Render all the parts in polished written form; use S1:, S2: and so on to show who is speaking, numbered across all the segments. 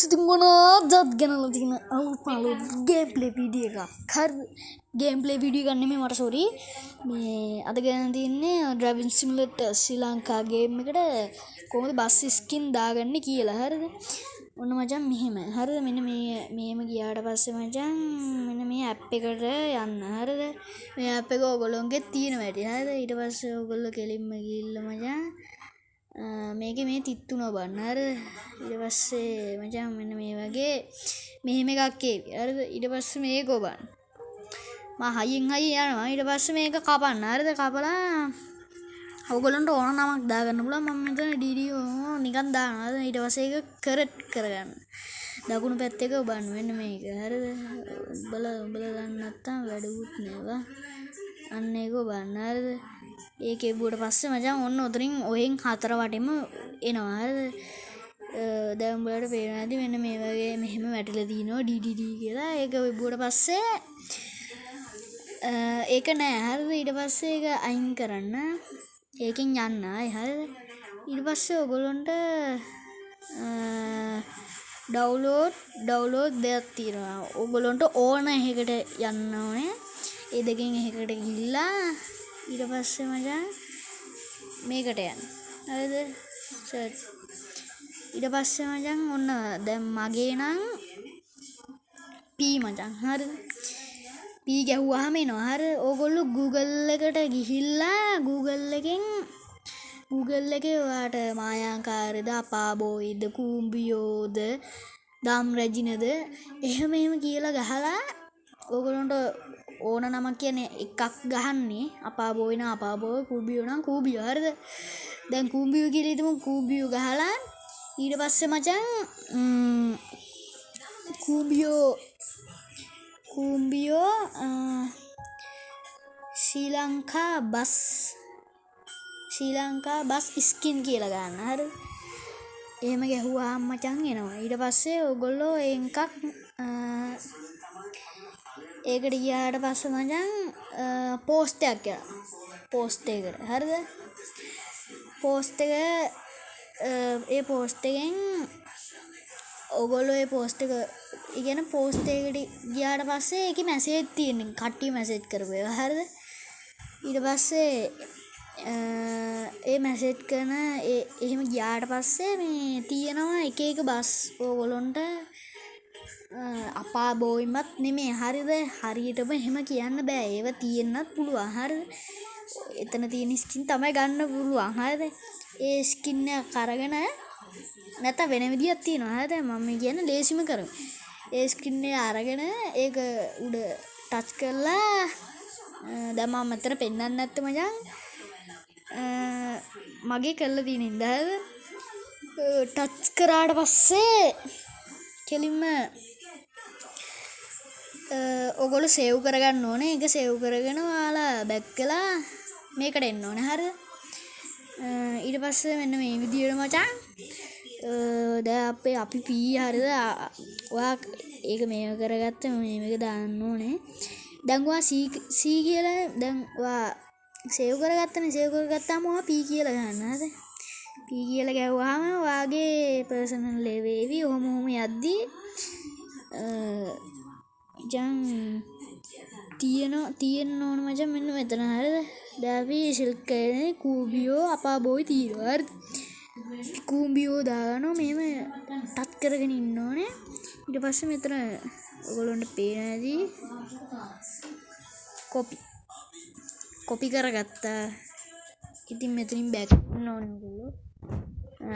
S1: ඉතින් මොනවද ගෙනල්ලා තියෙන අලුත් ගේම් ප්ලේ වීඩියෝ එකක්. හරි ගේම් ප්ලේ වීඩියෝ එකක් නෙමෙයි මට සෝරි. මේ අද ගෙනල්ලා තින්නේ ඩ්‍රයිවිං සිමුලේටර් ශ්‍රී ලංකා ගේම් එකට කොහොමද බස් ස්කින් දාගන්නේ කියලා. හරිද? ඔන්න මචං මෙහෙම. හරිද? මෙන්න මේම ගියාට පස්සේ මචං මෙන්න මේ ඇප් එකට යන්න. හරිද? මේ ඇප් එක ඔයගොල්ලෝගේ තියෙන වැඩි. හරිද? ඊට පස්සේ ඔයගොල්ලෝ කෙලින්ම ගිහිල්ලා මචං මේකේ මේ තිත්තුන බලන්න. හරිද? ඊට පස්සේ මචං මෙන්න මේ වගේ මෙහෙම එකක් ඒවි. හරිද? ඊට පස්සේ මේක ඔබන්න. මම හයියෙන් යනවා. ඊට පස්සේ මේක කපන්න. හරිද? කපලා ඔයගොල්ලන්ට ඕන නමක් දාගන්න පුළුවන්. මම මෙතන ඩීඩීෝ නිකන් දානවා. හරිද? ඊට පස්සේ ඒක කරෙක්ට් කරගන්න. දකුණු පැත්තේ එක ඔබන්න. මෙන්න මේක. හරිද? උඹලා දන්නේ නැත්තම් වැඩුත් නේවා. අන්න ඒක ඔබන්න. හරිද? ඒකේ බුවට පස්සේ මචං ඔන්න උතරින් ඔහෙන් හතර වටෙම එනවා. හරිද? දැන් උඹලට පේනවා ඇති මෙන්න මේ වගේ මෙහෙම වැටිලා තිනවා ඩීඩීඩී කියලා. ඒක බුවට පස්සේ ඒක නෑ. හරිද? ඊට පස්සේ ඒක අයින් කරන්න. ඒකෙන් යන්න ආයි. හරිද? ඊට පස්සේ ඔයගොල්ලන්ට ඩවුන්ලෝඩ් දෙයක් තියෙනවා. ඔයගොල්ලන්ට ඕන එකකට යන්න ඕනේ. ඒ දෙකෙන් එකකට ගිහිල්ලා ඊට පස්සේ මචං මේකට යන්න. හරිද? සර්ච්. ඊට පස්සේ මචං ඔන්න දැන් මගේ නම් P මචං. හරිද? P ගැහුවාම එනවා. හරිද? ඕගොල්ලෝ Google එකට ගිහිල්ලා Google එකේ ඔයාට මායාකාරද අපාබෝයිද කූඹියෝද දම් රැජිනද එහෙම කියලා ගහලා ඕගොල්ලන්ට ඕන නමක් කියන්නේ එකක් ගහන්නේ. අපාබෝයි නම් අපාබෝයි, කූඹියෝ නම් කූඹියෝ. හරිද? දැන් කූඹියෝ කියලා හිතමු. කූඹියෝ ගහලා ඊට පස්සේ මචං කූඹියෝ ශ්‍රී ලංකා බස් ස්කින් කියලා ගන්න. හරිද? එහෙම ගැහුවාම මචං එනවා. ඊට පස්සේ ඔයගොල්ලෝ එකක් ඒකට ගියාට පස්සේ මචං පෝස්ට් එකක් යනවා. පෝස්ට් එකට. හරිද? පෝස්ට් එක ඒ පෝස්ට් එකෙන් ඔයගොල්ලෝ ඒ පෝස්ට් එක ඉගෙන පෝස්ට් එකට ගියාට පස්සේ ඒකේ මැසේජ් තියෙනවා. කට්ටිය මැසේජ් කරපු ඒවා. හරිද? ඊට පස්සේ ඒ මැසේජ් කරන එහෙම ගියාට පස්සේ මේ තියෙනවා එක බස් ඕගොල්ලන්ට අපාබෝයිමත් නෙමෙයි. හරිද? හරියටම එහෙම කියන්න බෑ. ඒව තියෙන්නත් පුළුවන්. හරිද? එතන තියෙන ස්කින් තමයි ගන්න පුළුවන්. හරිද? ඒ ස්කින් එක අරගෙන නැත්නම් වෙන විදියක් තියෙනවා. හරිද? මම කියන්නේ ලේසිම කරමු. ඒ ස්කින් එක අරගෙන ඒක උඩ ටච් කරලා දැන් මම මෙතන පෙන්නන්න නැත්තේ මචං මගේ කරලා තියෙන ඉඳලා ටච් කරාට පස්සේ කෙලින්ම ඔයගොල්ලෝ සේව් කරගන්න ඕනේ. ඒක සේව් කරගෙන ඔයාලා බැක් කළා මේකට එන්න ඕනේ. හරිද? ඊට පස්සේ මෙන්න මේ විදියට මචං දැන් අපි P හරිද? ඔයා ඒක මේව කරගත්ත මේක දාන්න ඕනේ. දැන් ඔයා C කියලා දැන් ඔයා සේව් කරගත්තනේ. සේව් කරගත්තාම ඔයා P කියලා ගන්න. හරිද? P කියලා ගැහුවාම ඔයාගේ පර්සනල් ලෙවේවි. ඔහොම යද්දි මචං තියෙන්න ඕන මචං මෙන්න මෙතන. හරිද? දැන් අපි සිල්ක් කරේ කූඹියෝ අපාබෝයි තියෙනවා. හරිද? කූඹියෝ දානවා. මෙහෙම ටච් කරගෙන ඉන්න ඕනේ. ඊට පස්සේ මෙතන ඔයගොල්ලන්ට පේන ඇති කොපි කරගත්තා. ඉතින් මෙතනින් බෑක් කරන්න ඕනේ ඔයගොල්ලෝ.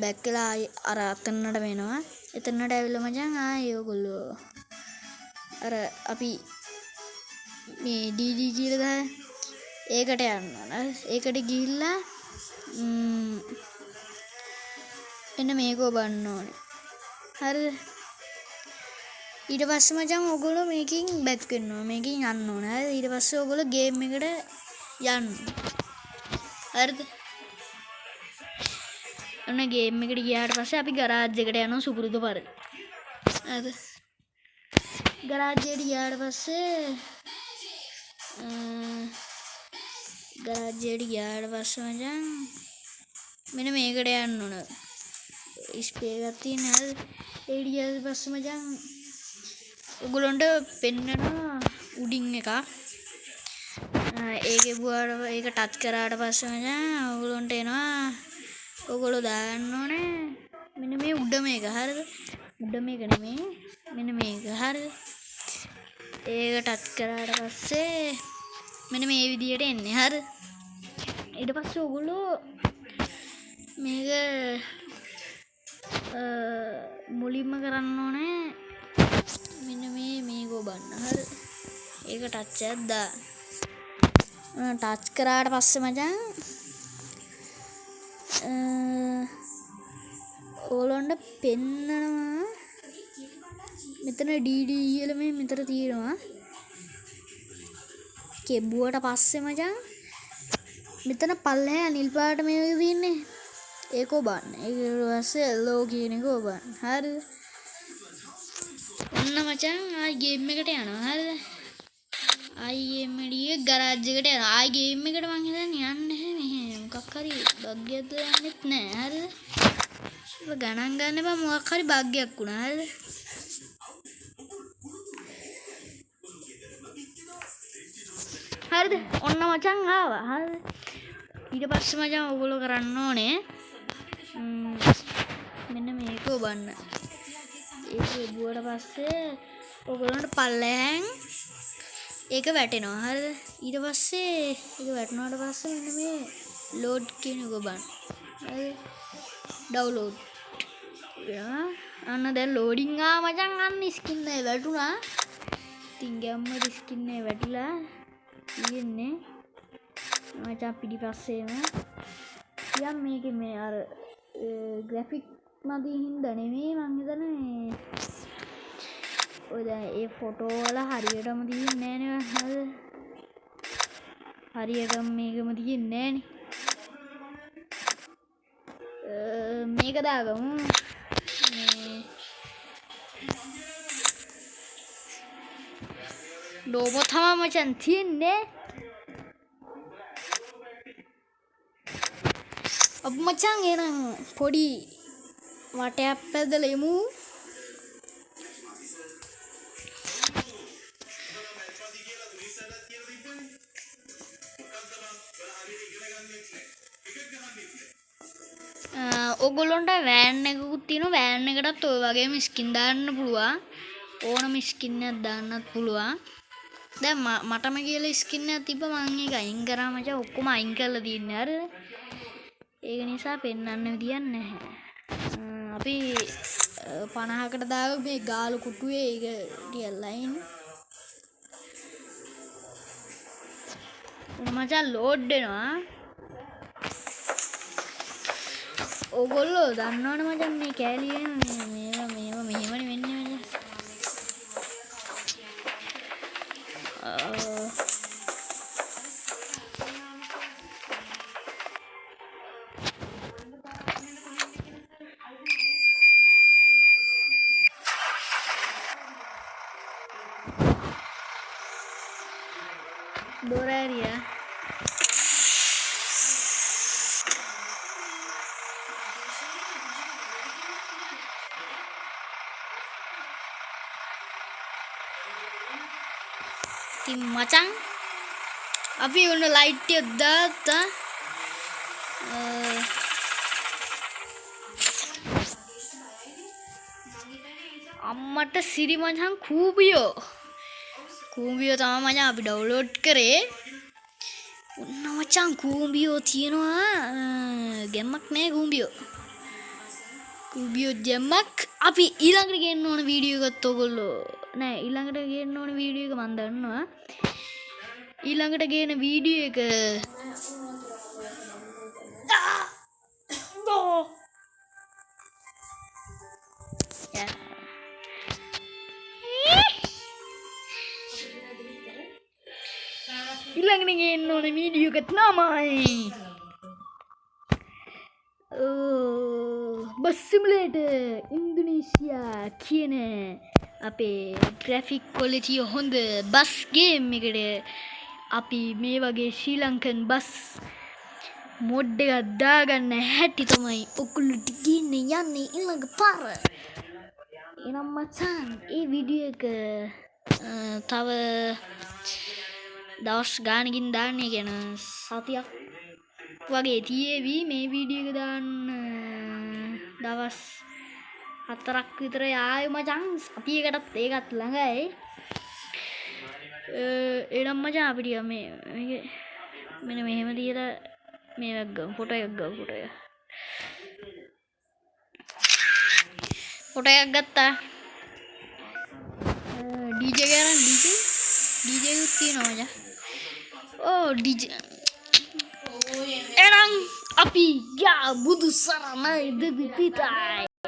S1: බෑක් කළා අර අතනට වෙනවා. එතනට ඇවිල්ලා මචං ආයේ ඔයගොල්ලෝ අර අපි මේ DD කියලා ඒකට යන්න ඕන. ඒකට ගිහිල්ලා එන්න මේක ඔබන්න ඕනේ. හරිද? ඊට පස්සේ මචං ඔයගොල්ලෝ මේකෙන් බැක් වෙනවා. මේකෙන් යන්න ඕනේ. හරිද? ඊට පස්සේ ඔයගොල්ලෝ ගේම් එකට යන්න. හරිද? ඔන්න ගේම් එකට ගියාට පස්සේ අපි ගරාජ් එකට යනවා සුපුරුදු පරිදි. හරිද? ගරාජ් එකට ගියාට පස්සේ මචං මෙන්න මේකට යන්න ඕන. ස්පේ එකක් තියෙන හරි ඒ ඊට පස්සේ මචං ඔයගොල්ලන්ට පෙන්නනවා උඩින් එකක් ඒකේ බුවාට ඒක ටච් කරාට පස්සේ මචං ඔයගොල්ලන්ට එනවා ඔයගොල්ලෝ දාන්න ඕනේ මෙන්න මේ උඩ මේක හරිද උඩ මේක නෙමෙයි මෙන්න මේක හරිද ඒක ටච් කරාට පස්සේ මෙන්න මේ විදියට එන්නේ හරිද ඊට පස්සේ ඔයගොල්ලෝ මේක මුලින්ම කරන්න ඕනේ මෙන්න මේක ඔබන්න හරිද ඒක ටච් එකක් දාන්න ටච් කරාට පස්සේ මචං ඕලොන්ට පෙන්නනවා මෙතන DD කියලා මේ මෙතන තියෙනවා කෙබ්බුවට පස්සේ මචං මෙතන පල්ලෙහා නිල් පාට මේක තියෙන්නේ ඒක ඔබන්න ඊට පස්සේ ලෝ කියන එක ඔබන්න හරිද ඔන්න මචං ආයි ගේම් එකට යනවා හරිද ආයි ගේම් එකට ගරාජ් එකට යනවා ආයි ගේම් එකට මං හිතන්නේ යන්නේ නැහැ මොකක් හරි බග් එකක් යන්නෙත් නැහැ හරිද ඔබ ගණන් ගන්න එපා මොකක් හරි බග් එකක් වුණා හරිද හරිද ඔන්න මචං ආවා හරිද ඊට පස්සේ මචං ඔයගොල්ලෝ කරන්න ඕනේ මෙන්න මේක ඔබන්න ඒක ඔබුවට පස්සේ ඔයගොල්ලන්ට පල්ලෙහෙන් ඒක වැටෙනවා හරිද ඊට පස්සේ ඒක වැටුණාට පස්සේ මෙන්න මේ ලෝඩ් කියන එක ඔබන්න හරිද ඩවුන්ලෝඩ් වෙනවා අන්න දැන් ලෝඩින් ආ මචං අන්න ස්කින් එක වැටුණා ඉතින් ගැම්මේ ස්කින් එක වැටිලා තියෙන්නේ මචං පිටිපස්සේම යම් මේකේ මේ අර ග්‍රැෆික් මදි හින්දා නෙමෙයි මං හිතන්නේ ඔය දැන් ඒ ෆොටෝ වල හරියටම තියෙන්නේ නැහැ නේ හරියටම මේකම තියෙන්නේ නැහැ මේක දාගමු මේ ලෝගෝ තමයි මචං තියෙන්නේ අප මචං එනම් පොඩි වටයක් පැදලා යමු ඔයගොල්ලන්ට වෑන් එකකුත් තියෙනවා වෑන් එකටත් ඔය වගේම ස්කින් දාන්න පුළුවන් ඕනම ස්කින් එකක් දාන්නත් පුළුවන් දැන් මටම කියලා ස්කින් එකක් තිබ්බ මං ඒක අයින් කරා මචං ඔක්කොම අයින් කරලා තියන්නේ හරිද ඒක නිසා පෙන්වන්න විදියක් නැහැ අපි 50කට දාගමු මේ ගාලු කුටුවේ ඒක ටිකක් ලයින් මචං ලෝඩ් වෙනවා ඕගොල්ලෝ දන්නවනේ මචං මේ කෑලියේ මේවා මෙහෙමනේ වෙන්නේ මචං Doraria tim macang අපි උන්න ලයිට් එක දාත්තා අම්මට සිරි මචං කූඹියෝ තමයි මචං අපි ඩවුන්ලෝඩ් කරේ උන්න මචං කූඹියෝ තියෙනවා ගැම්මක් නෑ කූඹියෝ ගැම්මක් අපි ඊළඟට ගේන්න ඕන වීඩියෝ එකත් ඔයගොල්ලෝ නෑ ඊළඟට ගේන්න ඕන වීඩියෝ එක මම දන්නවා ඊළඟට ගේන වීඩියෝ එක ඊළඟට ගේන්න ඕන වීඩියෝ එක තමයි බස් සිමුලේටර් ඉන්දුනීසියා කියන අපේ ග්‍රැෆික් ක්වොලිටි හොඳ බස් ගේම් එකට අපි මේ වගේ ශ්‍රී ලංකන් බස් මොඩ් එකක් දාගන්න හැටි තමයි ඔකුලට ගින්නේ යන්නේ ඊළඟ පාර. එනම් මචං ඒ වීඩියෝ එක තව දවස් ගානකින් දාන්නේ කියන සතියක් වගේ තියේවි මේ වීඩියෝ එක දාන්න දවස් 4ක් විතර ආයෙ මචං සතියකටත් ඒකත් ළඟයි. එනම් මචං අපිට මේ මෙන්න මෙහෙම තියලා මේක ගමු ෆොටෝ එකක් ගමු ෆොටෝ එකක් ගත්තා. DJ ගාන DJ උත් තියෙනවා මචං. ඕ DJ එනම් අපි යා බුදු සරණයි දෙවි පිටයි.